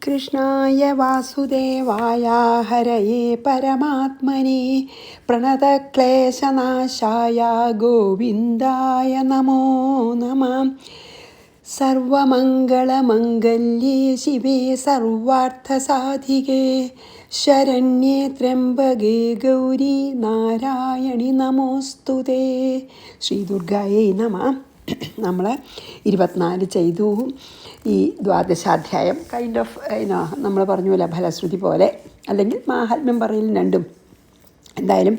കൃഷ്ണായ വാസുദേവായ ഹരയേ പരമാത്മനെ പ്രണതക്ലേശനാശായ ഗോവിന്ദായ നമോ നമഃ. സർവമംഗളമംഗല്യേ ശിവേ സർവാർത്ഥസാധികേ ശരണ്യേ ത്രയംബകേ ഗൗരി നാരായണി നമോസ്തുതേ. ശ്രീ ദുർഗായേ നമഃ. നമ്മൾ 24 ചെയ്തു. ഈ ദ്വാദശാധ്യായം കൈൻഡ് ഓഫ് നമ്മൾ പറഞ്ഞുപോലെ ഫലശ്രുതി പോലെ അല്ലെങ്കിൽ മാഹാത്മ്യം പറയലും രണ്ടും. എന്തായാലും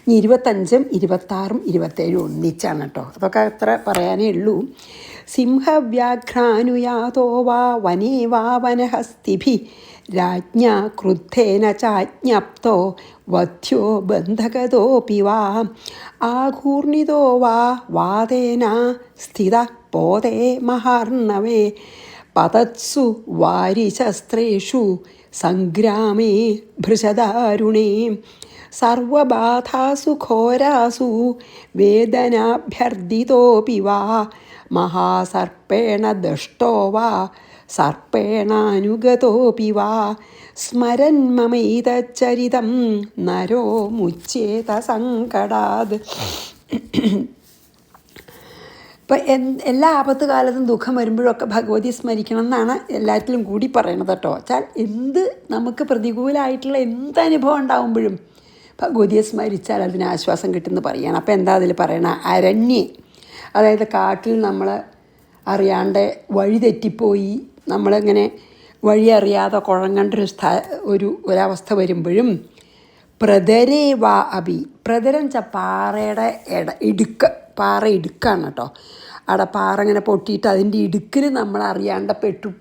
ഇനി 25, 26, 27 ഒന്നിച്ചാണ് കേട്ടോ. അതൊക്കെ അത്ര പറയാനേ ഉള്ളൂ. സിംഹവ്യാഘ്രാനുയാതോ വാ വനേ വാ വനഹസ്തിഭി രാജ്ഞാ ക്രുദ്ധേന ചാജ്ഞപ്തോ വധ്യോ ബന്ധകതോപി വാ ആഘൂർണിതോ വാ വാദേന സ്ഥിത പോതേ മഹാർണവേ പതത്സു വാരിശസ്ത്രേഷു സംഗ്രാമേ ഭൃശദാരുണേ സർവബാധാസു ഘോരാസു വേദനാഭ്യർദിതോപി വാ മഹാസർപ്പേണ ദഷ്ടോ വാ സർപ്പേണാനുഗതോപി വാ സ്മരൻ മമൈതച്ചരിതം നരോ മുച്യേത സങ്കടാത്. ഇപ്പം എല്ലാ ആപത്ത് കാലത്തും ദുഃഖം വരുമ്പോഴൊക്കെ ഭഗവതി സ്മരിക്കണം എന്നാണ് എല്ലാറ്റിലും കൂടി പറയണത് കേട്ടോ. വെച്ചാൽ എന്ത് നമുക്ക് പ്രതികൂലമായിട്ടുള്ള എന്തനുഭവം ഉണ്ടാകുമ്പോഴും ഭഗവതിയെ സ്മരിച്ചാൽ അതിന് ആശ്വാസം കിട്ടുമെന്ന് പറയുകയാണ്. അപ്പോൾ എന്താ അതിൽ പറയണ? അരണ്യേ, അതായത് കാട്ടിൽ നമ്മൾ അറിയാണ്ട് വഴി തെറ്റിപ്പോയി നമ്മളിങ്ങനെ വഴി അറിയാതെ കുഴങ്ങേണ്ട ഒരവസ്ഥ വരുമ്പോഴും പ്രതരേ വാ അഭി, പ്രതരം വെച്ചാൽ പാറയുടെ പാറ ഇടുക്കാണ് കേട്ടോ. അവിടെ പാറ ഇങ്ങനെ പൊട്ടിയിട്ട് അതിൻ്റെ ഇടുക്കിൽ നമ്മൾ അറിയാണ്ട്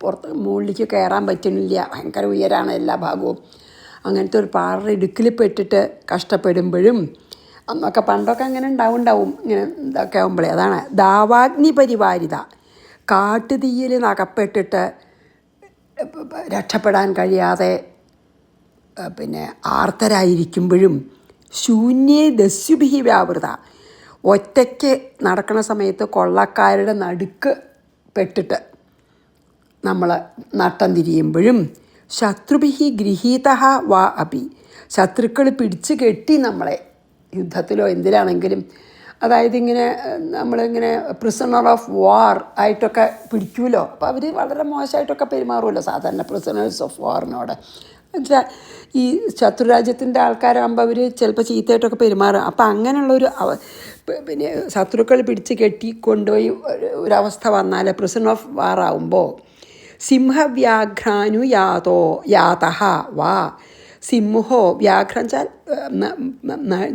പുറത്ത് മുകളിലേക്ക് കയറാൻ പറ്റുന്നില്ല, ഭയങ്കര ഉയരാണ് എല്ലാ ഭാഗവും. അങ്ങനത്തെ ഒരു പാറ ഇടുക്കിൽ പെട്ടിട്ട് കഷ്ടപ്പെടുമ്പോഴും അന്നൊക്കെ പണ്ടൊക്കെ അങ്ങനെ ഉണ്ടാവും ഇങ്ങനെ ഇതൊക്കെ ആകുമ്പോഴേ. അതാണ് ദാവാഗ്നി പരിവാരിത, കാട്ടുതീയിൽ അകപ്പെട്ടിട്ട് രക്ഷപ്പെടാൻ കഴിയാതെ ആർത്തരായിരിക്കുമ്പോഴും ശൂന്യേ ദസ്യുഭിഹി വ്യാവൃത, ഒറ്റയ്ക്ക് നടക്കുന്ന സമയത്ത് കൊള്ളക്കാരുടെ നടുക്ക് പെട്ടിട്ട് നമ്മൾ നട്ടം തിരിയുമ്പോഴും ശത്രുഭിഹി ഗൃഹീത വാ അപി, ശത്രുക്കൾ പിടിച്ച് കെട്ടി നമ്മളെ യുദ്ധത്തിലോ എന്തിലാണെങ്കിലും, അതായത് ഇങ്ങനെ നമ്മളിങ്ങനെ പ്രിസണർ ഓഫ് വാർ ആയിട്ടൊക്കെ പിടിക്കുമല്ലോ. അപ്പോൾ അവർ വളരെ മോശമായിട്ടൊക്കെ പെരുമാറുമല്ലോ സാധാരണ പ്രിസണേഴ്സ് ഓഫ് വാറിനോട്. എന്നുവെച്ചാൽ ഈ ശത്രുരാജ്യത്തിൻ്റെ ആൾക്കാരാകുമ്പോൾ അവർ ചിലപ്പോൾ ചീത്തയായിട്ടൊക്കെ പെരുമാറും. അപ്പോൾ അങ്ങനെയുള്ളൊരു ശത്രുക്കൾ പിടിച്ച് കെട്ടി കൊണ്ടുപോയി ഒരവസ്ഥ വന്നാൽ പ്രിസൺ ഓഫ് വാർ ആകുമ്പോൾ സിംഹവ്യാഘ്രാനു യാതഹ വാ, സിംഹോ വ്യാഘ്രം വെച്ചാൽ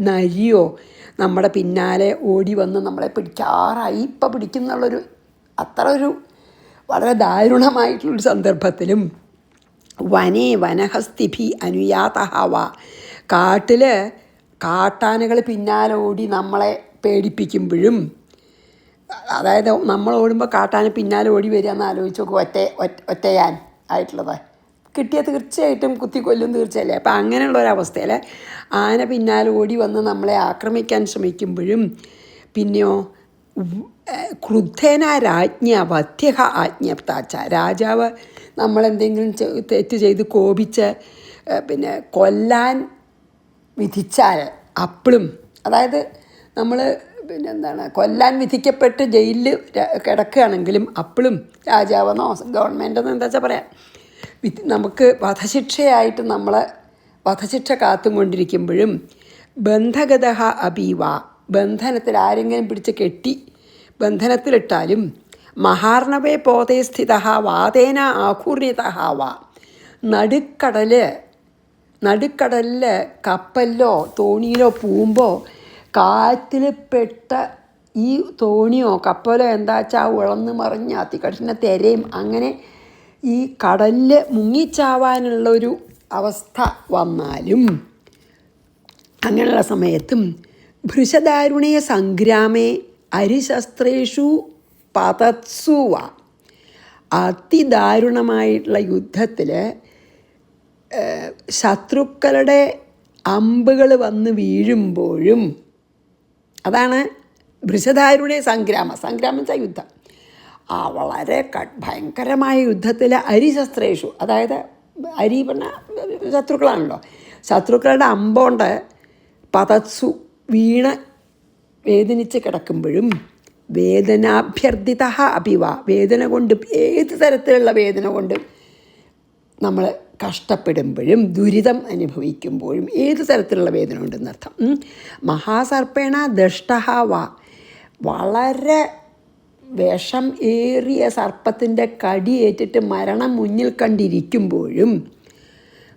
നരിയോ നമ്മുടെ പിന്നാലെ ഓടി വന്ന് നമ്മളെ പിടിക്കാറായി ഇപ്പം പിടിക്കുന്നുള്ളൊരു അത്ര ഒരു വളരെ ദാരുണമായിട്ടുള്ളൊരു സന്ദർഭത്തിലും വനേ വനഹസ്തിഭി അനുയാതഹ വാ, കാട്ടിൽ കാട്ടാനകൾ പിന്നാലെ ഓടി നമ്മളെ പേടിപ്പിക്കുമ്പോഴും, അതായത് നമ്മൾ ഓടുമ്പോൾ കാട്ടാന പിന്നാലെ ഓടി വരിക എന്ന് ആലോചിച്ച് നോക്കും. ഒറ്റയാൻ ആയിട്ടുള്ളത് കിട്ടിയ തീർച്ചയായിട്ടും കുത്തിക്കൊല്ലും തീർച്ചയല്ലേ. അപ്പം അങ്ങനെയുള്ളൊരവസ്ഥയിൽ ആന പിന്നാലെ ഓടി വന്ന് നമ്മളെ ആക്രമിക്കാൻ ശ്രമിക്കുമ്പോഴും പിന്നെയോ ക്രുദ്ധേന രാജ്ഞ വധ്യ ആജ്ഞപ്താച്ച, രാജാവ് നമ്മളെന്തെങ്കിലും തെറ്റ് ചെയ്ത് കോപിച്ച് കൊല്ലാൻ വിധിച്ചാൽ അപ്പോഴും, അതായത് നമ്മൾ കൊല്ലാൻ വിധിക്കപ്പെട്ട് ജയിലിൽ കിടക്കുകയാണെങ്കിലും അപ്പോഴും രാജാവെന്നോ ഗവൺമെൻറ്റെന്നോ എന്താ വെച്ചാൽ പറയാം, നമുക്ക് വധശിക്ഷയായിട്ട് നമ്മളെ വധശിക്ഷ കാത്തും കൊണ്ടിരിക്കുമ്പോഴും ബന്ധഗത അബീവ, ബന്ധനത്തിൽ ആരെങ്കിലും പിടിച്ച് കെട്ടി ബന്ധനത്തിലിട്ടാലും മഹാർണവേ പോതേ സ്ഥിത വാതേന ആഘൂർണിത വാ, നടുക്കടലിൽ കപ്പലിലോ തോണിയിലോ പോകുമ്പോൾ കാറ്റിൽ പെട്ട ഈ തോണിയോ കപ്പലോ എന്താ വെച്ചാൽ ഉളന്ന് മറിഞ്ഞ് അതികഠിന തിരയും അങ്ങനെ ഈ കടലിൽ മുങ്ങിച്ചാവാനുള്ളൊരു അവസ്ഥ വന്നാലും അങ്ങനെയുള്ള സമയത്തും ഭൃശദാരുണേ സംഗ്രാമേ അരിശസ്ത്രേഷു പതത്സുവ, അതിദാരുണമായിട്ടുള്ള യുദ്ധത്തിൽ ശത്രുക്കളുടെ അമ്പുകൾ വന്ന് വീഴുമ്പോഴും, അതാണ് ഭൃശദാരുണേ സംഗ്രാമം വെച്ചാൽ യുദ്ധം, വളരെ ഭയങ്കരമായ യുദ്ധത്തിൽ അരിശസ്ത്രേഷു, അതായത് അരി പറഞ്ഞ ശത്രുക്കളാണല്ലോ, ശത്രുക്കളുടെ അമ്പോണ്ട് പതത്സു വീണ് വേദനിച്ച് കിടക്കുമ്പോഴും വേദനാഭ്യർത്ഥിത അപിവ, വേദന കൊണ്ട്, ഏത് തരത്തിലുള്ള വേദന കൊണ്ട് നമ്മൾ കഷ്ടപ്പെടുമ്പോഴും ദുരിതം അനുഭവിക്കുമ്പോഴും ഏത് തരത്തിലുള്ള വേദന ഉണ്ടെന്നർത്ഥം. മഹാസർപ്പേണ ദഷ്ട വ, വളരെ വിഷം ഏറിയ സർപ്പത്തിൻ്റെ കടിയേറ്റിട്ട് മരണം മുന്നിൽ കണ്ടിരിക്കുമ്പോഴും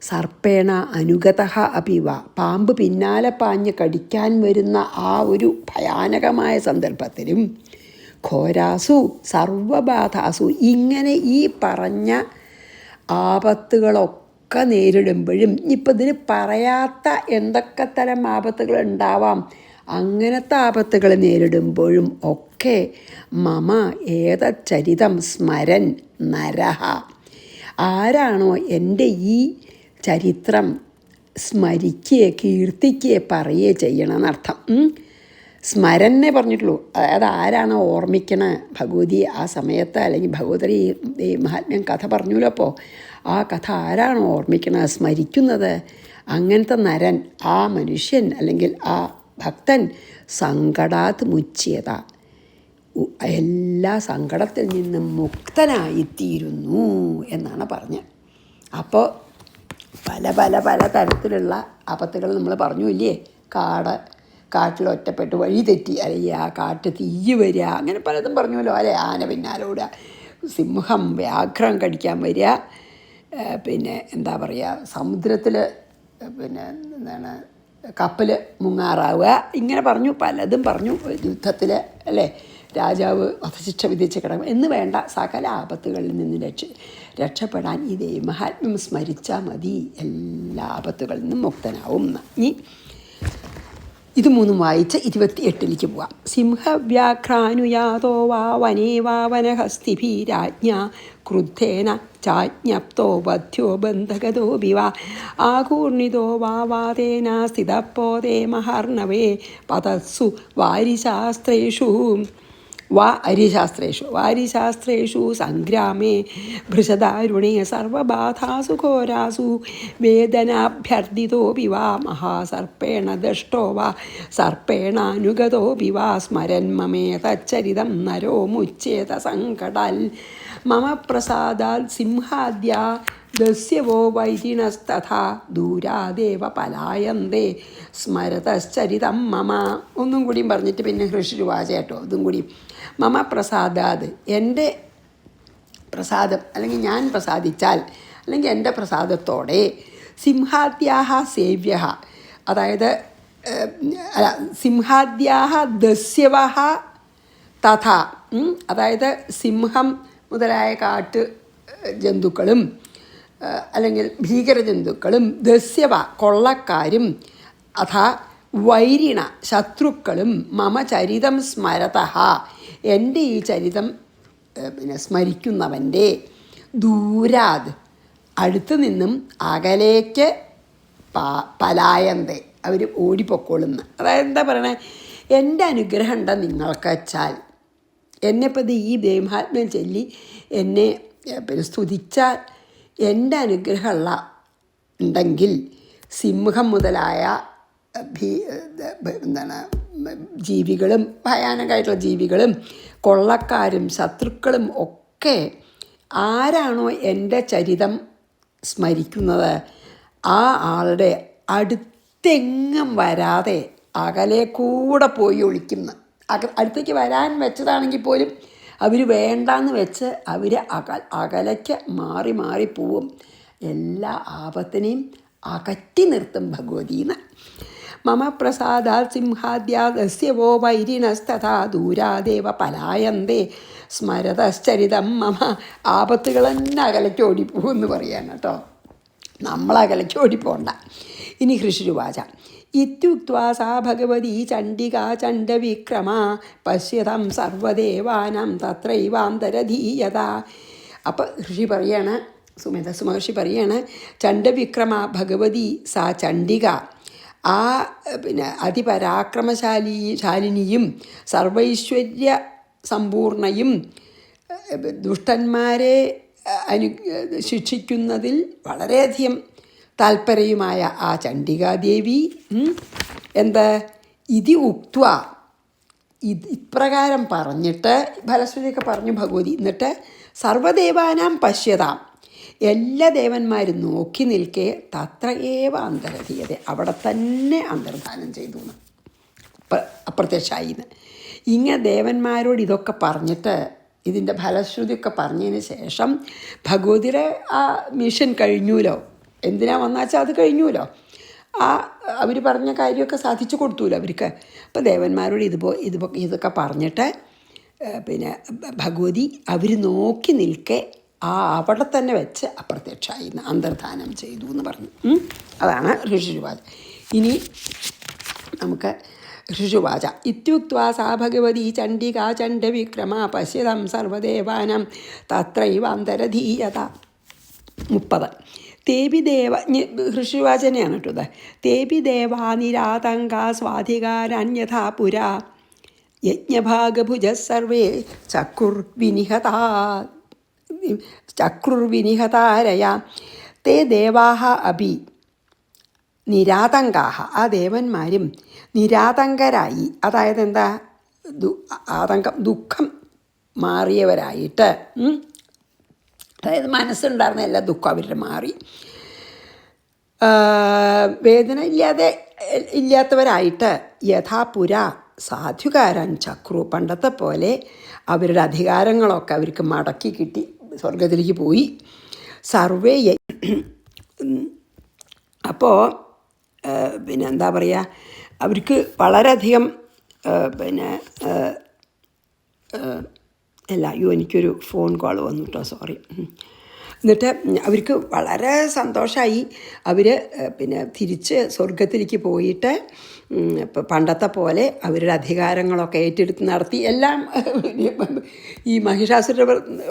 സർപ്പേണ അനുഗത അപിവ, പാമ്പ് പിന്നാലെ പാഞ്ഞ് കടിക്കാൻ വരുന്ന ആ ഒരു ഭയാനകമായ സന്ദർഭത്തിലും ഘോരാസു സർവബാധാസു, ഇങ്ങനെ ഈ പറഞ്ഞ ആപത്തുകളൊക്കെ നേരിടുമ്പോഴും, ഇപ്പം ഇതിന് പറയാത്ത എന്തൊക്കെ തരം ആപത്തുകൾ ഉണ്ടാവാം, അങ്ങനത്തെ ആപത്തുകൾ നേരിടുമ്പോഴും ഒക്കെ മമ ഏതച്ചരിതം സ്മരൻ നരഹ, ആരാണോ എൻ്റെ ഈ ചരിത്രം സ്മരിക്കുകയെ കീർത്തിക്കുകയെ പറയുകയെ ചെയ്യണമെന്നർത്ഥം. സ്മരനെ പറഞ്ഞിട്ടുള്ളൂ, അതായത് ആരാണോ ഓർമ്മിക്കണ ഭഗവതി ആ സമയത്ത്, അല്ലെങ്കിൽ ഭഗവതി ഈ മഹാത്മ്യം കഥ പറഞ്ഞല്ലോ. അപ്പോൾ ആ കഥ ആരാണോ ഓർമ്മിക്കണ, സ്മരിക്കുന്നത്, അങ്ങനത്തെ നരൻ, ആ മനുഷ്യൻ അല്ലെങ്കിൽ ആ ഭക്തൻ സങ്കടാത് മുച്യത, എല്ലാ സങ്കടത്തിൽ നിന്നും മുക്തനായിത്തീരുന്നു എന്നാണ് പറഞ്ഞത്. അപ്പോൾ പല പല പല തരത്തിലുള്ള ആപത്തുകൾ നമ്മൾ പറഞ്ഞു ഇല്ലേ, കാട്ടിൽ ഒറ്റപ്പെട്ട് വഴി തെറ്റി, അല്ലെങ്കിൽ ആ കാട്ട് തീ വരിക, അങ്ങനെ പലതും പറഞ്ഞല്ലോ അല്ലേ, ആന പിന്നാലെ ഓടുക, സിംഹം വ്യാഘ്രം കടിക്കാൻ വരിക, പിന്നെ എന്താ പറയുക, സമുദ്രത്തിൽ പിന്നെ എന്താണ് കപ്പൽ മുങ്ങാറാവുക, ഇങ്ങനെ പറഞ്ഞു, പലതും പറഞ്ഞു. യുദ്ധത്തിൽ അല്ലേ രാജാവ് വധശിക്ഷ വിധിച്ച് കിടക്കും എന്ന് വേണ്ട, സകല ആപത്തുകളിൽ നിന്ന് രക്ഷപ്പെടാൻ ഈ ദേവമഹാത്മ്യം സ്മരിച്ചാൽ മതി, എല്ലാ ആപത്തുകളിൽ നിന്നും മുക്തനാവും. ഇനി ഇത് മൂന്നും വായിച്ച് 28ലേക്ക് പോവാം. സിംഹവ്യാഘ്രാനുയാതോ വാ വനേ വാ വനഹസ്തിഭിരാജ്ഞ ക്രുദ്ധേന ചാജ്ഞപ്തോ ബദ്ധ്യോ ബന്ധഗതോ വിവാ ആകൂർണിതോ വാ വാതേന സ്ഥിതപ്പോതേ മഹർണവേ പതത്സു വാരിശാസ്ത്രേഷു വാരിശാസ്ത്രേഷു സംഗ്രാമേ ഭൃശദാരുണേ സർവബാധാസു ഘോരാസു വേദനാഭ്യർത്ഥിതോപി വാ മഹാസർപ്പേണ ദഷ്ടോ വാ സർപ്പേണാനുഗതോപി വാ സ്മരൻ മമേതച്ചരിതം നരോ മുച്യേത സങ്കടാൽ മമ പ്രസാദാൽ സിംഹാദ്യാ ദസ്യവോ വൈരിണസ്തഥാ ദൂരാദേവ പലായന്തേ സ്മരതശ്ചരിതം മമ. ഒന്നും കൂടിയും പറഞ്ഞിട്ട് പിന്നെ ഹൃഷിരുവാച കേട്ടോ, ഇതും കൂടി. മമ പ്രസാദാത്, എൻ്റെ പ്രസാദം അല്ലെങ്കിൽ ഞാൻ പ്രസാദിച്ചാൽ, അല്ലെങ്കിൽ എൻ്റെ പ്രസാദത്തോടെ സിംഹാദ്യാഹ സേവ്യ, അതായത് സിംഹാദ്യാഹ ദസ്യവഹ തഥാ, അതായത് സിംഹം മുതലായ കാട്ട് ജന്തുക്കളും അല്ലെങ്കിൽ ഭീകരജന്തുക്കളും ദസ്യവ കൊള്ളക്കാരും അഥാ വൈരിണ ശത്രുക്കളും മമ ചരിതം സ്മരതഃ എൻ്റെ ഈ ചരിതം പിന്നെ സ്മരിക്കുന്നവൻ്റെ ദൂരാത് അടുത്തു നിന്നും അകലേക്ക് പലായന്തേ അവർ ഓടിപ്പൊക്കോളുന്ന. അതായത് എന്താ പറയണേ, എൻ്റെ അനുഗ്രഹം ഉണ്ട നിങ്ങൾക്ക് വെച്ചാൽ, എന്നെപ്പതി ഈ ദേവമഹാത്മ്യം ചൊല്ലി എന്നെ പിന്നെ സ്തുതിച്ചാൽ എൻ്റെ അനുഗ്രഹമുള്ള ഉണ്ടെങ്കിൽ സിംഹം മുതലായ എന്താണ് ജീവികളും ഭയാനകമായിട്ടുള്ള ജീവികളും കൊള്ളക്കാരും ശത്രുക്കളും ഒക്കെ ആരാണോ എൻ്റെ ചരിതം സ്മരിക്കുന്നത് ആ ആളുടെ അടുത്തെങ്ങും വരാതെ അകലെ കൂടെ പോയി ഒളിക്കുന്ന, അടുത്തേക്ക് വരാൻ വെച്ചതാണെങ്കിൽ പോലും അവർ വേണ്ടാന്ന് വെച്ച് അവർ അകലേക്ക് മാറി മാറി പോവും. എല്ലാ ആപത്തിനെയും അകറ്റി നിർത്തും ഭഗവതീന്ന്. മമ പ്രസാദാൽ സിംഹാദ്യാദസ്യവോ വൈരിണസ്തഥാ ദൂരാദേവ പലായന്തേ സ്മരതശ്ചരിതം മമ. ആപത്തുകൾ തന്നെ അകലേക്ക് ഓടിപ്പോകുമെന്ന് പറയാൻ കേട്ടോ, നമ്മളകലേക്ക് ഓടിപ്പോണ്ട. ഇനി ഹൃഷിരുവാച ഇത്യുക്ത്വാ സാ ഭഗവതി ചണ്ഡികാ ചണ്ഡവിക്രമാ പശ്യതം സർവദേവാനാം തത്രൈവാന്തരധീയത. അപ്പം ഋഷി പറയാണ്, സുമേധസ് മഹർഷി പറയാണ്, ചണ്ഡവിക്രമ ഭഗവതി സാ ചണ്ഡിക, ആ പിന്നെ അതിപരാക്രമശാലിനിയും സർവൈശ്വര്യ സമ്പൂർണയും ദുഷ്ടന്മാരെ ശിക്ഷിക്കുന്നതിൽ വളരെയധികം താല്പര്യമായ ആ ചണ്ഡികാദേവി എന്താ ഇതി ഉക്ത്വ ഇപ്രകാരം പറഞ്ഞിട്ട് ഫലശ്രുതിയൊക്കെ പറഞ്ഞു ഭഗവതി. എന്നിട്ട് സർവദേവാനാം പശ്യതാം, എല്ലാ ദേവന്മാരും നോക്കി നിൽക്കെ തത്ര ഏവ അന്തരധീയത, അവിടെ തന്നെ അന്തർധാനം ചെയ്തു എന്ന്, അപ്രത്യക്ഷമായിന്ന്. ഇങ്ങനെ ദേവന്മാരോട് ഇതൊക്കെ പറഞ്ഞിട്ട് ഇതിൻ്റെ ഫലശ്രുതിയൊക്കെ പറഞ്ഞതിന് ശേഷം ഭഗവതിയുടെ ആ മിഷൻ കഴിഞ്ഞൂലോ. എന്തിനാ വന്നാച്ചാൽ അത് കഴിഞ്ഞൂലോ. അവർ പറഞ്ഞ കാര്യമൊക്കെ സാധിച്ചു കൊടുത്തൂല്ലോ അവർക്ക്. അപ്പോൾ ദേവന്മാരോട് ഇതൊക്കെ പറഞ്ഞിട്ട് പിന്നെ ഭഗവതി അവർ നോക്കി നിൽക്കെ അവിടെ തന്നെ വെച്ച് അപ്രത്യക്ഷമായി അന്തർധാനം ചെയ്തു എന്ന് പറഞ്ഞു. അതാണ് ഋഷിരുവാച. ഇനി നമുക്ക് ഋഷിവാച. ഇത്യുക്ത്വാ സാ ഭഗവതി ചണ്ഡികാ ചണ്ഡവിക്രമ പശ്യതം സർവദേവാനാം തത്രൈവ അന്തരധീയത. 30. തേപി ദേവ ഋഷിവാചനയാണ് കേട്ടോ. തേപി ദേവാ നിരാതങ്കാ സ്വാധികാരന്യഥാ പുരാ യജ്ഞഭാഗഭുജ സർവേ ചക്രുർവിനിഹതാരയ തേ ദേവാഹ അഭി നിരാതങ്കാഹ, ആ ദേവന്മാരും നിരാതങ്കരായി, അതായത് എന്താ ആതങ്കം ദുഃഖം മാറിയവരായിട്ട്, അതായത് മനസ്സുണ്ടായിരുന്ന എല്ലാ ദുഃഖം അവരുടെ മാറി വേദന ഇല്ലാത്തവരായിട്ട് യഥാപുര സാധുകാരൻ ചക്രു, പണ്ടത്തെ പോലെ അവരുടെ അധികാരങ്ങളൊക്കെ അവർക്ക് മടക്കി കിട്ടി സ്വർഗത്തിലേക്ക് പോയി. സർവേ അപ്പോൾ പിന്നെ എന്താ പറയുക, അവർക്ക് വളരെയധികം പിന്നെ എനിക്കൊരു ഫോൺ കോൾ വന്നു കേട്ടോ, സോറി. എന്നിട്ട് അവർക്ക് വളരെ സന്തോഷമായി. അവർ പിന്നെ തിരിച്ച് സ്വർഗത്തിലേക്ക് പോയിട്ട് പണ്ടത്തെ പോലെ അവരുടെ അധികാരങ്ങളൊക്കെ ഏറ്റെടുത്ത് നടത്തി. എല്ലാം ഈ മഹിഷാസുര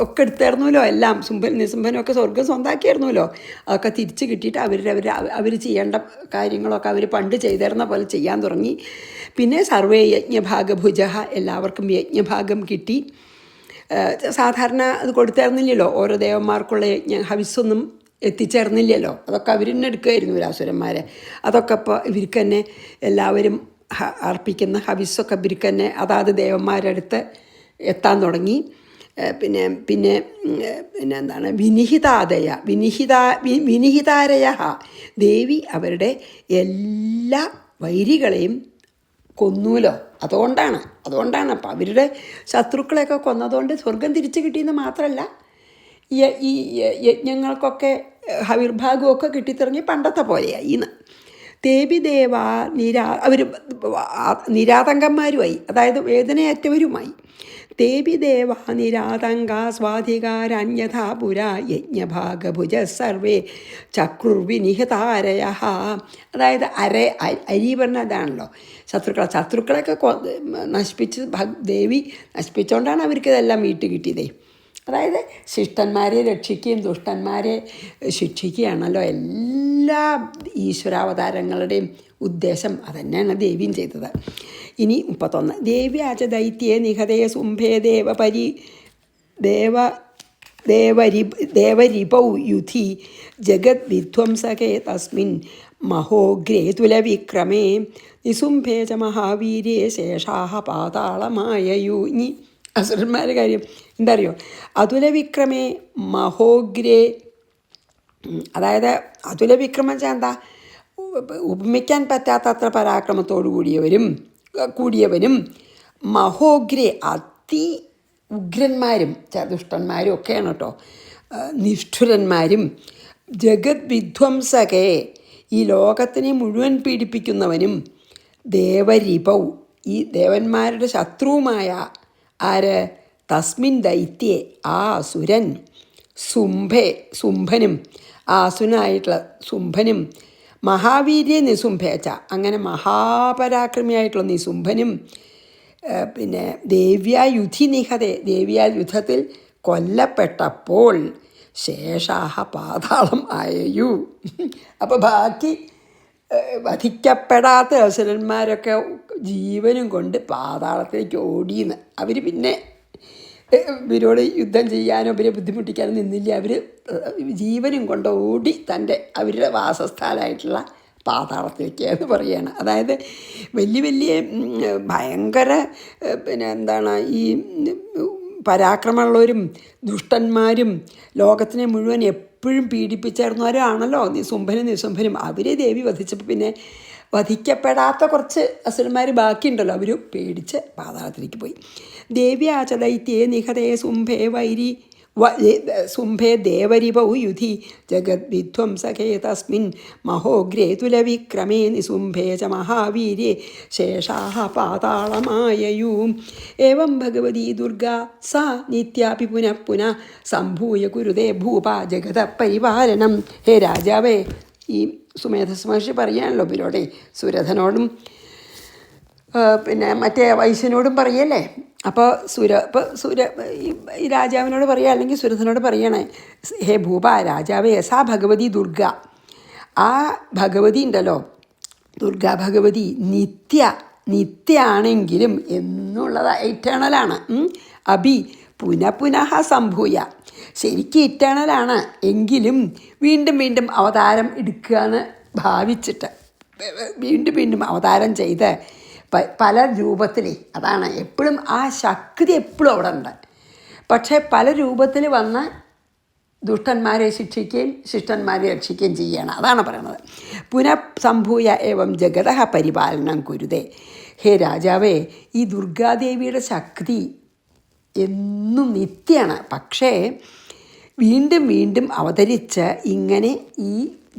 ഒക്കെ എടുത്തായിരുന്നല്ലോ, എല്ലാം നിസുംഭനൊക്കെ സ്വർഗം സ്വന്തമാക്കിയായിരുന്നല്ലോ. അതൊക്കെ തിരിച്ച് കിട്ടിയിട്ട് അവർ ചെയ്യേണ്ട കാര്യങ്ങളൊക്കെ അവർ പണ്ട് ചെയ്തിരുന്ന പോലെ ചെയ്യാൻ തുടങ്ങി. പിന്നെ സർവേ യജ്ഞഭാഗഭുജ, എല്ലാവർക്കും യജ്ഞഭാഗം കിട്ടി. സാധാരണ അത് കൊടുത്തായിരുന്നില്ലല്ലോ, ഓരോ ദേവന്മാർക്കുള്ള ഹവിസ്സൊന്നും എത്തിച്ചേർന്നില്ലല്ലോ. അതൊക്കെ അവർ തന്നെ എടുക്കുമായിരുന്നു അസുരന്മാരെ. അതൊക്കെ ഇപ്പോൾ ഇവർക്ക് തന്നെ എല്ലാവരും അർപ്പിക്കുന്ന ഹവിസ്സൊക്കെ ഇവർക്ക് തന്നെ അതാത് ദേവന്മാരടുത്ത് എത്താൻ തുടങ്ങി. പിന്നെ എന്താണ് വിനിഹിതാരയ ദേവി അവരുടെ എല്ലാ വൈരികളെയും കൊന്നൂലോ. അതുകൊണ്ടാണ് അപ്പം അവരുടെ ശത്രുക്കളെയൊക്കെ കൊന്നതുകൊണ്ട് സ്വർഗം തിരിച്ചു കിട്ടിയെന്ന് മാത്രമല്ല, ഈ യജ്ഞങ്ങൾക്കൊക്കെ ഹവിർഭാഗമൊക്കെ കിട്ടിത്തുടങ്ങി പണ്ടത്തെ പോലെയായി എന്ന്. തേബി ദേവ അവർ നിരാതങ്കന്മാരുമായി, അതായത് വേദനയേറ്റവരുമായി. തേബി ദേവ നിരാതങ്ക സ്വാധികാരന്യഥാ പുരാ യജ്ഞഭാഗഭുജ സർവേ ചക്രുർവിനിഹതാരയ. അതായത് അരി പറഞ്ഞ അതാണല്ലോ, ശത്രുക്കളെയൊക്കെ നശിപ്പിച്ച് ദേവി നശിപ്പിച്ചുകൊണ്ടാണ് അവർക്ക് ഇതെല്ലാം വീട്ടിൽ കിട്ടിയതേ. അതായത് ശിഷ്ടന്മാരെ രക്ഷിക്കുകയും ദുഷ്ടന്മാരെ ശിക്ഷിക്കുകയാണല്ലോ എല്ലാ ഈശ്വരാവതാരങ്ങളുടെയും ഉദ്ദേശം. അതുതന്നെയാണ് ദേവിയും ചെയ്തത്. ഇനി 31. ദേവ്യാച ദൈത്യേ നിഹതേ സുംഭേ ദേവരിപൗ യുധി ജഗത് വിധ്വംസകേ തസ്മിൻ മഹോഗ്രേ തുലവിക്രമേ നിസുംഭേ ച മഹാവീര്യേ ശേഷാഹ പാതാളമായയൂ. ഇനി അസുരന്മാരുടെ കാര്യം എന്താ അറിയോ? അതുലവിക്രമേ മഹോഗ്രേ, അതായത് അതുലവിക്രമം വെച്ചാൽ എന്താ, ഉപമിക്കാൻ പറ്റാത്തത്ര പരാക്രമത്തോടു കൂടിയവനും മഹോഗ്രേ അതി ഉഗ്രന്മാരും ദുഷ്ടന്മാരും ഒക്കെയാണ് കേട്ടോ, നിഷ്ഠുരന്മാരും, ജഗത് വിധ്വംസകേ ഈ ലോകത്തിനെ മുഴുവൻ പീഡിപ്പിക്കുന്നവനും, ദേവരിപൗ ഈ ദേവന്മാരുടെ ശത്രുവുമായ ആര്, തസ്മിൻ ദൈത്യേ ആ അസുരൻ, സുംഭനും ആ അസുരനായിട്ടുള്ള സുംഭനും, മഹാവീര്യ നിസുംഭേച്ച അങ്ങനെ മഹാപരാക്രമിയായിട്ടുള്ള നിസുംഭനും, പിന്നെ ദേവ്യായുധി നിഹതേ ദേവ്യാൽ യുദ്ധത്തിൽ കൊല്ലപ്പെട്ടപ്പോൾ ശേഷാഹ പാതാളം ആയയു. അപ്പോൾ ബാക്കി വധിക്കപ്പെടാത്ത അസുരന്മാരൊക്കെ ജീവനും കൊണ്ട് പാതാളത്തിലേക്ക് ഓടിയെന്ന്. അവർ പിന്നെ ഇവരോട് യുദ്ധം ചെയ്യാനോ ഇവരെ ബുദ്ധിമുട്ടിക്കാനോ നിന്നില്ല. അവർ ജീവനും കൊണ്ട് ഓടി അവരുടെ വാസസ്ഥലമായിട്ടുള്ള പാതാളത്തിലേക്ക് എന്ന് പറയുകയാണ്. അതായത് വലിയ വലിയ ഭയങ്കര എന്താണ് ഈ പരാക്രമമുള്ളവരും ദുഷ്ടന്മാരും ലോകത്തിനെ മുഴുവൻ എപ്പോഴും പീഡിപ്പിച്ചായിരുന്നവരാണല്ലോ നിശുംഭനും. അവരെ ദേവി വധിച്ചപ്പോൾ പിന്നെ വധിക്കപ്പെടാത്ത കുറച്ച് അസുരന്മാർ ബാക്കിയുണ്ടല്ലോ, അവർ പേടിച്ച് പാതാളത്തിലേക്ക് പോയി. ദേവ്യാച ദൈത്യേ നിഹതേ ശുംഭേ ദേവരിപൗ യുധി ജഗദ്വിധ്വംസകേ തസ്മിൻ മഹോഗ്രേ തുലവിക്രമേ നിശുംഭേ ച മഹാവീര്യേ ശേഷാഹ പാതാളമായയൂം. ഏവം ഭഗവതി ദുർഗാ സാ നിത്യാപി പുനഃ പുനഃ സംഭൂയ കുരുതേ ഭൂപ ജഗത പരിപാലനം. ഹേ രാജാവേ, ഈ സുമേധസ് മഹർഷി പറയാണല്ലോ ഇവരോടെ, സുരഥനോടും പിന്നെ മറ്റേ വൈശ്യനോടും പറയല്ലേ. അപ്പോൾ ഈ രാജാവിനോട് പറയുക, അല്ലെങ്കിൽ സുരഥനോട് പറയണേ, ഹേ ഭൂപ രാജാവേ, സാ ഭഗവതി ദുർഗ, ആ ഭഗവതി ഉണ്ടല്ലോ ദുർഗാ ഭഗവതി നിത്യയാണെങ്കിലും എന്നുള്ളത് ഇറ്റേണലാണ്. അഭി പുനഃ സംഭൂയ, ശരിക്കും ഇറ്റേണലാണ് എങ്കിലും വീണ്ടും വീണ്ടും അവതാരം എടുക്കുകയെന്ന് ഭാവിച്ചിട്ട് വീണ്ടും അവതാരം ചെയ്ത് പല രൂപത്തിൽ, അതാണ് എപ്പോഴും ആ ശക്തി എപ്പോഴും അവിടെ ഉണ്ട്. പക്ഷേ പല രൂപത്തിൽ വന്ന് ദുഷ്ടന്മാരെ ശിക്ഷിക്കുകയും ശിഷ്ടന്മാരെ രക്ഷിക്കുകയും ചെയ്യുകയാണ്. അതാണ് പറയണത്. പുനഃസംഭൂയ ഏവം ജഗത പരിപാലനം കുരുതേ. ഹേ രാജാവേ, ഈ ദുർഗാദേവിയുടെ ശക്തി എന്നും നിത്യമാണ്. പക്ഷേ വീണ്ടും വീണ്ടും അവതരിച്ച് ഇങ്ങനെ ഈ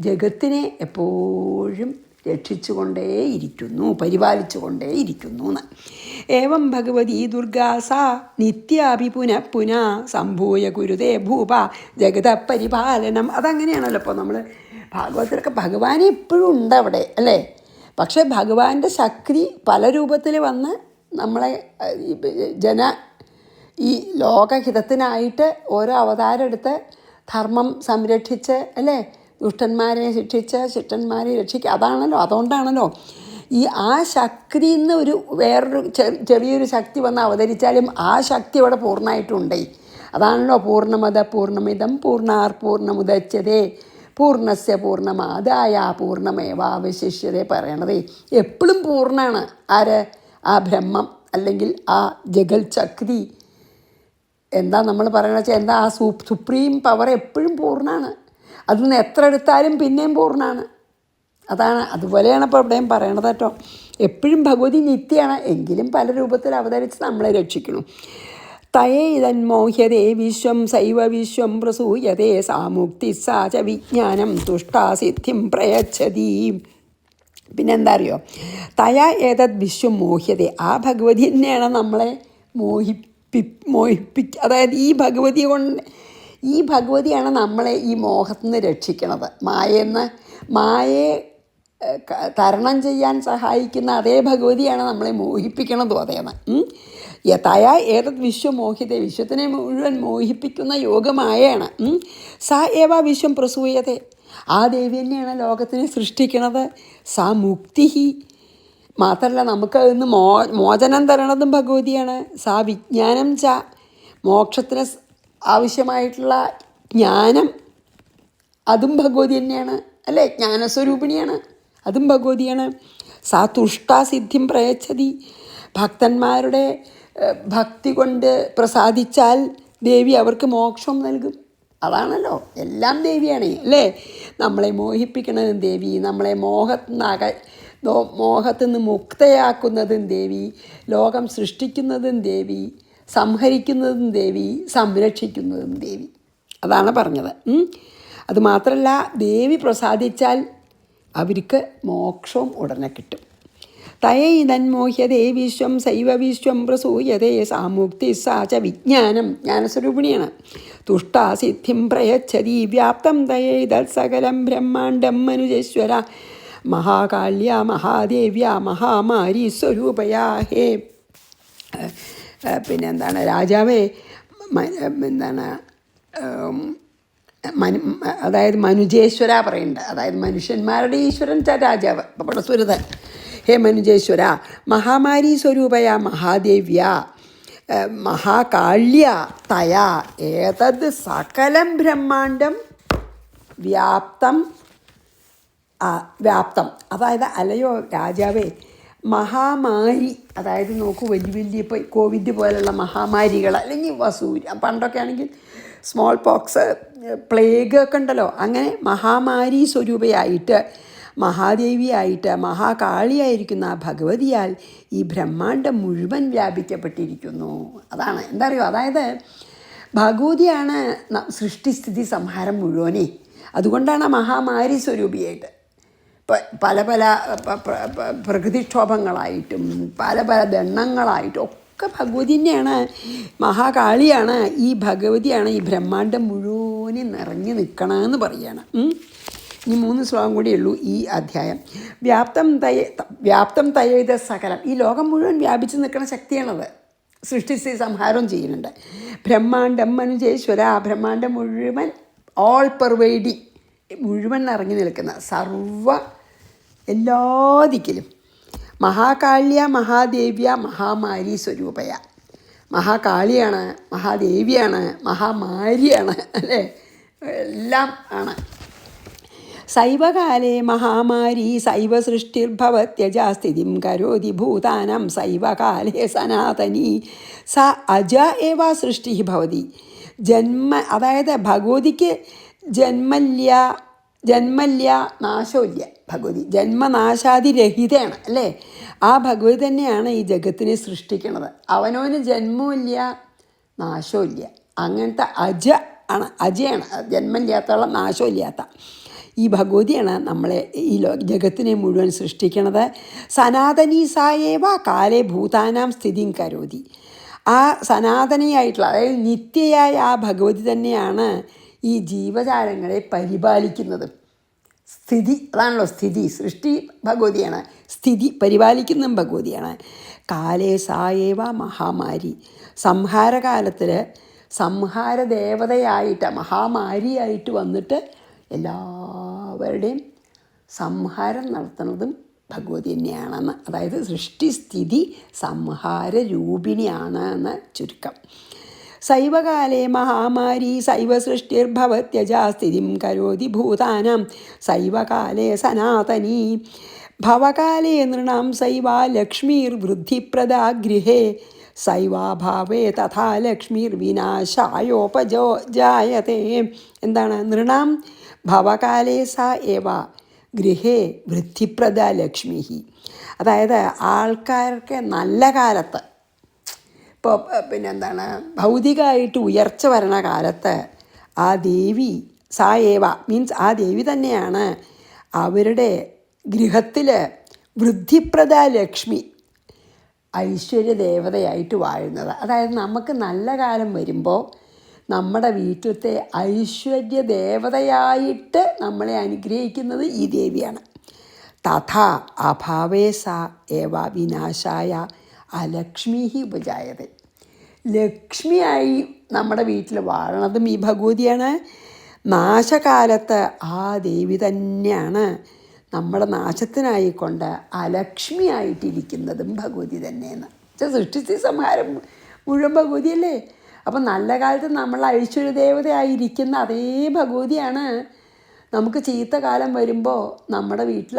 ജഗത്തിനെ എപ്പോഴും രക്ഷിച്ചുകൊണ്ടേയിരിക്കുന്നു, പരിപാലിച്ചുകൊണ്ടേയിരിക്കുന്നു എന്ന്. ഏവം ഭഗവതി ദുർഗാ സാ നിത്യാപി പുനഃ സംഭൂയ കുരുതേ ഭൂപ ജഗത പരിപാലനം. അതങ്ങനെയാണല്ലോ. ഇപ്പോൾ നമ്മൾ ഭാഗവതത്തിലൊക്കെ ഭഗവാൻ എപ്പോഴും ഉണ്ട് അവിടെ, അല്ലേ? പക്ഷേ ഭഗവാന്റെ ശക്തി പല രൂപത്തിൽ വന്ന് നമ്മളെ ഈ ലോകഹിതത്തിനായിട്ട് ഓരോ അവതാരം എടുത്ത് ധർമ്മം സംരക്ഷിച്ച്, അല്ലേ, ദുഷ്ടന്മാരെ ശിക്ഷിച്ച് ശിഷ്ടന്മാരെ രക്ഷിക്കുക. അതുകൊണ്ടാണല്ലോ ഈ ആ ശക്തിയിൽ നിന്ന് വേറൊരു ചെറിയൊരു ശക്തി വന്ന് അവതരിച്ചാലും ആ ശക്തി അവിടെ പൂർണ്ണമായിട്ടുണ്ടേ. അതാണല്ലോ പൂർണ്ണമത പൂർണ്ണമിതം പൂർണ്ണമുദച്യതേ പൂർണ്ണസ്യ പൂർണ്ണമാദായ പൂർണ്ണമേവാവശിഷ്യതേ പറയണതേ. എപ്പോഴും പൂർണ്ണമാണ്. ആ ബ്രഹ്മം അല്ലെങ്കിൽ ആ ജഗൽ ശക്തി. എന്താ നമ്മൾ പറയണ വെച്ചാൽ എന്താ, ആ സുപ്രീം പവർ എപ്പോഴും പൂർണ്ണമാണ്. അതിൽ നിന്ന് എത്ര എടുത്താലും പിന്നെയും പൂർണ്ണമാണ്. അതുപോലെയാണ് ഇപ്പോൾ ഇവിടെയും പറയണത് കേട്ടോ. എപ്പോഴും ഭഗവതി നിത്യമാണ്, എങ്കിലും പല രൂപത്തിൽ അവതരിച്ച് നമ്മളെ രക്ഷിക്കണം. തയേ ഇതന്മോഹ്യതേ വിശ്വം സൈവ വിശ്വം പ്രസൂയതേ സാമുക്തി സാ ച വിജ്ഞാനം തുഷ്ടാസിദ്ധിം പ്രയച്ഛതി. പിന്നെന്താ അറിയോ, തയാ ഏതത് വിശ്വം മോഹ്യതേ, ആ ഭഗവതി തന്നെയാണ് നമ്മളെ അതായത് ഈ ഭഗവതിയാണ് നമ്മളെ ഈ മോഹത്തിൽ നിന്ന് രക്ഷിക്കണത്. മായയെ തരണം ചെയ്യാൻ സഹായിക്കുന്ന അതേ ഭഗവതിയാണ് നമ്മളെ മോഹിപ്പിക്കണതും അതേന്ന്. യഥായ ഏതത് വിശ്വമോഹിത, വിശ്വത്തിനെ മുഴുവൻ മോഹിപ്പിക്കുന്ന യോഗമായാണ്. സാ ഏവ വിശ്വം പ്രസൂയതേ, ആ ദേവി തന്നെയാണ് ലോകത്തിനെ സൃഷ്ടിക്കണത്. സാ മുക്തി, മാത്രമല്ല നമുക്കതിൽ നിന്ന് മോചനം തരണതും ഭഗവതിയാണ്. സാ വിജ്ഞാനം ച, മോക്ഷത്തിന് ആവശ്യമായിട്ടുള്ള ജ്ഞാനം അതും ഭഗവതി തന്നെയാണ്, അല്ലേ? ജ്ഞാനസ്വരൂപിണിയാണ്, അതും ഭഗവതിയാണ്. സാ തുഷ്ടാസിദ്ധിം പ്രയച്ഛതി, ഭക്തന്മാരുടെ ഭക്തി കൊണ്ട് പ്രസാദിച്ചാൽ ദേവി അവർക്ക് മോക്ഷം നൽകും. അതാണല്ലോ, എല്ലാം ദേവിയാണ്, അല്ലേ? നമ്മളെ മോഹിപ്പിക്കുന്നതും ദേവി, നമ്മളെ മോഹത്തിൽ നിന്ന് മുക്തയാക്കുന്നതും ദേവി, ലോകം സൃഷ്ടിക്കുന്നതും ദേവി, സംഹരിക്കുന്നതും ദേവി, സംരക്ഷിക്കുന്നതും ദേവി. അതാണ് പറഞ്ഞത്. അതുമാത്രമല്ല, ദേവി പ്രസാദിച്ചാൽ അവർക്ക് മോക്ഷവും ഉടനെ കിട്ടും. തയൈ നന്മോഹ്യതേ വിശ്വം സൈവ വിശ്വം പ്രസൂയതേ സാമുക്തി സാ ച വിജ്ഞാനം, ജ്ഞാനസ്വരൂപിണിയാണ്. തുഷ്ടാസിദ്ധിം പ്രയച്ഛതി വ്യാപ്തം തയൈ തത്സകലം ബ്രഹ്മാണ്ഡം മനുജേശ്വര മഹാകാള്യ മഹാദേവ്യ മഹാമാരി സ്വരൂപയാ. ഹേ പിന്നെന്താണ് രാജാവേ, അതായത് മനുജേശ്വര പറയുന്നുണ്ട്. അതായത് മനുഷ്യന്മാരുടെ ഈശ്വരൻ രാജാവ് പടസുരഥൻ. ഹേ മനുജേശ്വര മഹാമാരി സ്വരൂപയ മഹാദേവ്യ മഹാകാള്യ തയാ ഏതത് സകലം ബ്രഹ്മാണ്ടം വ്യാപ്തം വ്യാപ്തം. അതായത് അല്ലയോ രാജാവേ, മഹാമാരി, അതായത് നോക്കൂ, വലിയ വലിയ ഇപ്പോൾ കോവിഡ് പോലുള്ള മഹാമാരികൾ, അല്ലെങ്കിൽ പണ്ടൊക്കെ ആണെങ്കിൽ സ്മോൾ പോക്സ്, പ്ലേഗ് ഒക്കെ ഉണ്ടല്ലോ, അങ്ങനെ മഹാമാരി സ്വരൂപയായിട്ട് മഹാദേവിയായിട്ട് മഹാകാളിയായിരിക്കുന്ന ആ ഭഗവതിയാൽ ഈ ബ്രഹ്മാണ്ടം മുഴുവൻ വ്യാപിക്കപ്പെട്ടിരിക്കുന്നു. അതാണ് എന്താ അറിയോ, അതായത് ഭഗവതിയാണ് സൃഷ്ടിസ്ഥിതി സംഹാരം മുഴുവനേ. അതുകൊണ്ടാണ് മഹാമാരി സ്വരൂപിയായിട്ട് പല പല പ്രകൃതിക്ഷോഭങ്ങളായിട്ടും പല പല ദണ്ണങ്ങളായിട്ടും ഒക്കെ ഭഗവതി തന്നെയാണ്, മഹാകാളിയാണ്, ഈ ഭഗവതിയാണ് ഈ ബ്രഹ്മാണ്ടം മുഴുവനും നിറഞ്ഞു നിൽക്കണമെന്ന് പറയുകയാണ്. ഇനി 3 ശ്ലോകം കൂടിയേ ഉള്ളൂ ഈ അധ്യായം. വ്യാപ്തം തയേത സകലം, ഈ ലോകം മുഴുവൻ വ്യാപിച്ച് നിൽക്കുന്ന ശക്തിയാണത്. സൃഷ്ടിസ്ഥിതി സംഹാരം ചെയ്യുന്നുണ്ട്. ബ്രഹ്മാണ്ടം മനുജേശ്വര, ബ്രഹ്മാണ്ടം മുഴുവൻ ഓൾ പെർവൈഡിങ്, മുഴുവൻ നിറഞ്ഞു നിൽക്കുന്ന എല്ലാ ദിക്കിലും മഹാകാള്യ മഹാദേവ്യ മഹാമാരി സ്വരൂപയ. മഹാകാളിയാണ്, മഹാദേവിയാണ്, മഹാമാരിയാണ്, അല്ലേ, എല്ലാം ആണ്. സൈവകാലേ മഹാമാരി സൈവ സൃഷ്ടിർഭവത്യജാ സ്ഥിതിം കരോതി ഭൂതാനം സൈവകാലേ സനാതനി സ അജ ഏവ സൃഷ്ടി ഭവതി. അതായത് ഭഗവതിക്ക് ജന്മല്യ നാശമില്ല. ഭഗവതി ജന്മനാശാതിരഹിതയാണ്, അല്ലേ. ആ ഭഗവതി തന്നെയാണ് ഈ ജഗത്തിനെ സൃഷ്ടിക്കുന്നത്. അവനവന് ജന്മമില്ല നാശമില്ല, അങ്ങനത്തെ അജയാണ്, ജന്മമില്ലാത്തുള്ള നാശമില്ലാത്ത ഈ ഭഗവതിയാണ് നമ്മളെ ഈ ജഗത്തിനെ മുഴുവൻ സൃഷ്ടിക്കണത്. സനാതനീ സായേവ കാലേ ഭൂതാനാം സ്ഥിതിം കരോതി. ആ സനാതനിയായിട്ടുള്ള, അതായത് നിത്യയായ ആ ഭഗവതി തന്നെയാണ് ഈ ജീവജാലങ്ങളെ പരിപാലിക്കുന്നത്. സ്ഥിതി, അതാണല്ലോ സ്ഥിതി. സൃഷ്ടി ഭഗവതിയാണ്, സ്ഥിതി പരിപാലിക്കുന്നതും ഭഗവതിയാണ്. കാലേ സായേവ മഹാമാരി, സംഹാരകാലത്തിൽ സംഹാരദേവതയായിട്ട് മഹാമാരിയായിട്ട് വന്നിട്ട് എല്ലാവരുടെയും സംഹാരം നടത്തുന്നതും ഭഗവതി തന്നെയാണെന്ന്, അതായത് സൃഷ്ടിസ്ഥിതി സംഹാര രൂപിണിയാണ് എന്ന് ചുരുക്കം. സൈവകാലേ മഹാമാരി സൈവ സൃഷ്ടിർഭവത്യജാ സ്ഥിതിം കരോതി ഭൂതാനാം സൈവകാലേ സനാതനി ഭവകാലേ നൃണാം സൈവാ ലക്ഷ്മീർവൃദ്ധിപ്രദാ ഗൃഹേ സൈവാഭാവേ തഥാ ലക്ഷ്മീർ വിനാശായോപജായതേ. എന്താണ് നൃണാം ഭവകാലേ സ ഏവ ഗൃഹേ വൃദ്ധിപ്രദ ലക്ഷ്മി. അതായത് ആൾക്കാർക്ക് നല്ല കാലത്ത്, ഇപ്പോൾ പിന്നെന്താണ്, ഭൗതികമായിട്ട് ഉയർച്ച വരണ കാലത്ത് ആ ദേവി സാ ഏവ മീൻസ് ആ ദേവി തന്നെയാണ് അവരുടെ ഗൃഹത്തിൽ വൃദ്ധിപ്രദ ലക്ഷ്മി, ഐശ്വര്യദേവതയായിട്ട് വാഴുന്നത്. അതായത് നമുക്ക് നല്ല കാലം വരുമ്പോൾ നമ്മുടെ വീട്ടിലത്തെ ഐശ്വര്യദേവതയായിട്ട് നമ്മളെ അനുഗ്രഹിക്കുന്നത് ഈ ദേവിയാണ്. തഥാ അഭാവേ സ ഏവ വിനാശായ അലക്ഷ്മി ഉപജായത. ലക്ഷ്മിയായി നമ്മുടെ വീട്ടിൽ വാഴണതും ഈ ഭഗവതിയാണ്. നാശകാലത്ത് ആ ദേവി തന്നെയാണ് നമ്മുടെ നാശത്തിനായിക്കൊണ്ട് അലക്ഷ്മിയായിട്ടിരിക്കുന്നതും ഭഗവതി തന്നെയെന്ന്. സൃഷ്ടിസ്ഥിതി സംഹാരം മുഴുവൻ ഭഗവതിയല്ലേ. അപ്പം നല്ല കാലത്ത് നമ്മൾ ഐശ്വര്യദേവതയായിരിക്കുന്ന അതേ ഭഗവതിയാണ് നമുക്ക് ചീത്ത കാലം വരുമ്പോൾ നമ്മുടെ വീട്ടിൽ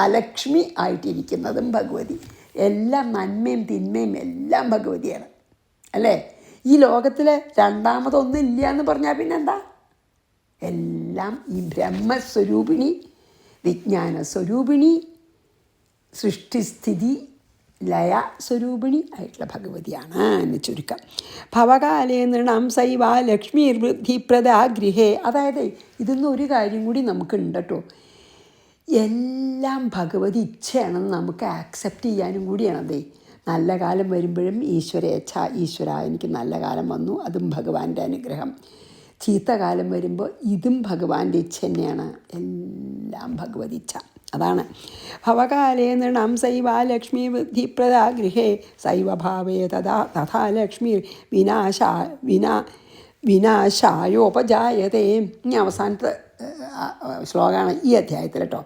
അലക്ഷ്മി ആയിട്ടിരിക്കുന്നതും ഭഗവതി. എല്ലാം നന്മയും തിന്മയും എല്ലാം ഭഗവതിയാണ്, അല്ലേ. ഈ ലോകത്തിൽ രണ്ടാമതൊന്നും ഇല്ല എന്ന് പറഞ്ഞാൽ പിന്നെന്താ, എല്ലാം ഈ ബ്രഹ്മസ്വരൂപിണി, വിജ്ഞാന സ്വരൂപിണി, സൃഷ്ടിസ്ഥിതി ലയ സ്വരൂപിണി ആയിട്ടുള്ള ഭഗവതിയാണ് എന്ന് ചുരുക്കം. ഭവകാലേ നൃണം സൈവ ലക്ഷ്മീർ വൃദ്ധിപ്രദ ഗൃഹേ. അതായത് ഇതൊന്നും ഒരു കാര്യം കൂടി നമുക്കുണ്ട് കേട്ടോ, എല്ലാം ഭഗവതി ഇച്ഛയാണെന്ന് നമുക്ക് ആക്സെപ്റ്റ് ചെയ്യാനും കൂടിയാണതേ. നല്ല കാലം വരുമ്പോഴും ഈശ്വരേച്ഛ, ഈശ്വര എനിക്ക് നല്ല കാലം വന്നു, അതും ഭഗവാന്റെ അനുഗ്രഹം. ചീത്ത കാലം വരുമ്പോൾ ഇതും ഭഗവാന്റെ ഇച്ഛ തന്നെയാണ്, എല്ലാം ഭഗവതി ഇച്ഛ. അതാണ് ഭവകാലേ നൃണം സൈവ ലക്ഷ്മി വൃദ്ധിപ്രദാ ഗൃഹേ സൈവഭാവേ തഥാ ലക്ഷ്മി വിനാശായോപജായതേ. ഇനി അവസാനത്തെ ശ്ലോകമാണ് ഈ അധ്യായത്തിൽ കേട്ടോ.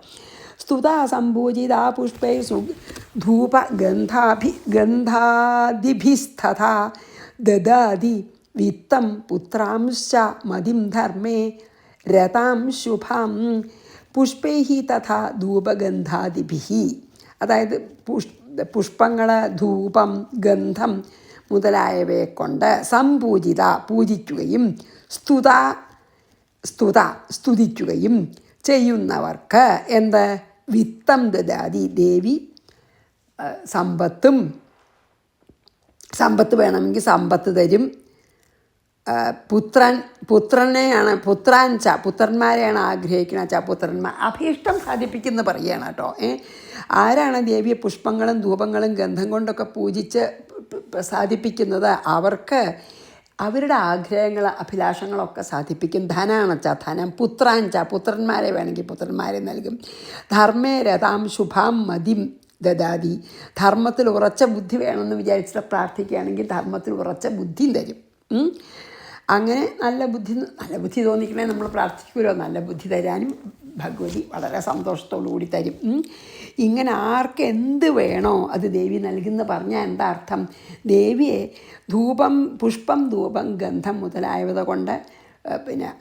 സ്തുതാ സംപൂജിതാ പുഷ്പൈ ഗന്ധാദിഭിസ്തഥാ ദദാതി വിത്തം പുത്രാംശ്ച മതിം ധർമ്മേ രതാം ശുഭാം പുഷ്പൈ തഥാ ധൂപഗന്ധാദിഭിः. അതായത് പുഷ്പങ്ങൾ, ധൂപം, ഗന്ധം മുതലായവയെ കൊണ്ട് സംപൂജിത പൂജിക്കുകയും സ്തുതിക്കുകയും ചെയ്യുന്നവർക്ക് എന്ത്? വിത്തം ദദാതി, ദേവി സമ്പത്ത് വേണമെങ്കിൽ സമ്പത്ത് തരും. പുത്രന്മാരെയാണ് ആഗ്രഹിക്കുന്നത് വെച്ചാൽ പുത്രന്മാർ അഭീഷ്ടം സാധിപ്പിക്കുന്ന പറയുകയാണ് കേട്ടോ. ആരാണ് ദേവിയെ പുഷ്പങ്ങളും ധൂപങ്ങളും ഗന്ധം കൊണ്ടൊക്കെ പൂജിച്ച് സാധിപ്പിക്കുന്നത്? അവർക്ക് അവരുടെ ആഗ്രഹങ്ങൾ, അഭിലാഷങ്ങളൊക്കെ സാധിപ്പിക്കും. ധനാണെച്ചാൽ ധനം, പുത്രന്മാരെ വേണമെങ്കിൽ പുത്രന്മാരെ നൽകും. ധർമ്മേ രഥാം ശുഭാം മതിം ദദാതി, ധർമ്മത്തിൽ ഉറച്ച ബുദ്ധി വേണമെന്ന് വിചാരിച്ചിട്ട് പ്രാർത്ഥിക്കുകയാണെങ്കിൽ ധർമ്മത്തിൽ ഉറച്ച ബുദ്ധിയും തരും. അങ്ങനെ നല്ല ബുദ്ധി തോന്നിക്കണേ നമ്മൾ പ്രാർത്ഥിക്കുമല്ലോ, നല്ല ബുദ്ധി തരാനും ഭഗവതി വളരെ സന്തോഷത്തോടു കൂടി തരും. ഇങ്ങനെ ആർക്ക് എന്ത് വേണോ അത് ദേവി നൽകുന്ന പറഞ്ഞാൽ എന്താ അർത്ഥം? ദേവിയെ പുഷ്പം, ധൂപം, ഗന്ധം മുതലായവ കൊണ്ട്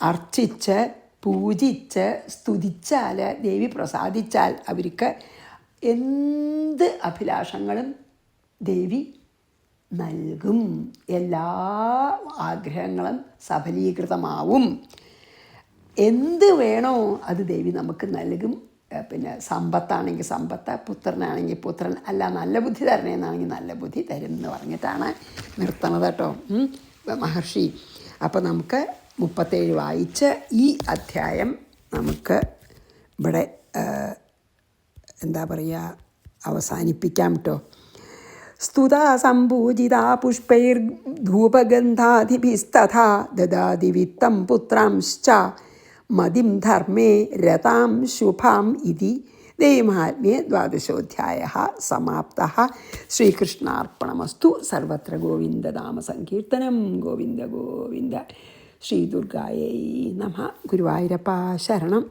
അർച്ചിച്ച് പൂജിച്ച് സ്തുതിച്ചാൽ, ദേവി പ്രസാദിച്ചാൽ അവർക്ക് എന്ത് അഭിലാഷങ്ങളും ദേവി നൽകും. എല്ലാ ആഗ്രഹങ്ങളും സഫലീകൃതമാവും. എന്ത് വേണോ അത് ദേവി നമുക്ക് നൽകും. സമ്പത്താണെങ്കിൽ സമ്പത്ത്, പുത്രനാണെങ്കിൽ പുത്രൻ, അല്ല നല്ല ബുദ്ധി തരണേന്നാണെങ്കിൽ നല്ല ബുദ്ധി തരും എന്ന് പറഞ്ഞിട്ടാണ് നിർത്തണത് കേട്ടോ മഹർഷി. അപ്പോൾ നമുക്ക് 37 വായിച്ച് ഈ അധ്യായം നമുക്ക് ഇവിടെ എന്താ പറയുക അവസാനിപ്പിക്കാം കേട്ടോ. സ്തുതാ സംപൂജിതാ പുഷ്പൈർധൂപഗന്ധാദിഭിസ്തഥാ ദദാതി വിത്തം പുത്രാംശ്ച മതിം ധർമ്മേ രതാം ശുഭാം ഇതി ദേവീമാഹാത്മ്യേ 12-ഓധ്യായः സമാപ്തः. ശ്രീകൃഷ്ണാർപ്പണമസ്തു. സർവത്ര ഗോവിന്ദനാമസങ്കീർത്തനം. ഗോവിന്ദ ഗോവിന്ദ. ശ്രീ ദുർഗായൈ നമഃ. ഗുരുവായൂരപ്പ ശരണം.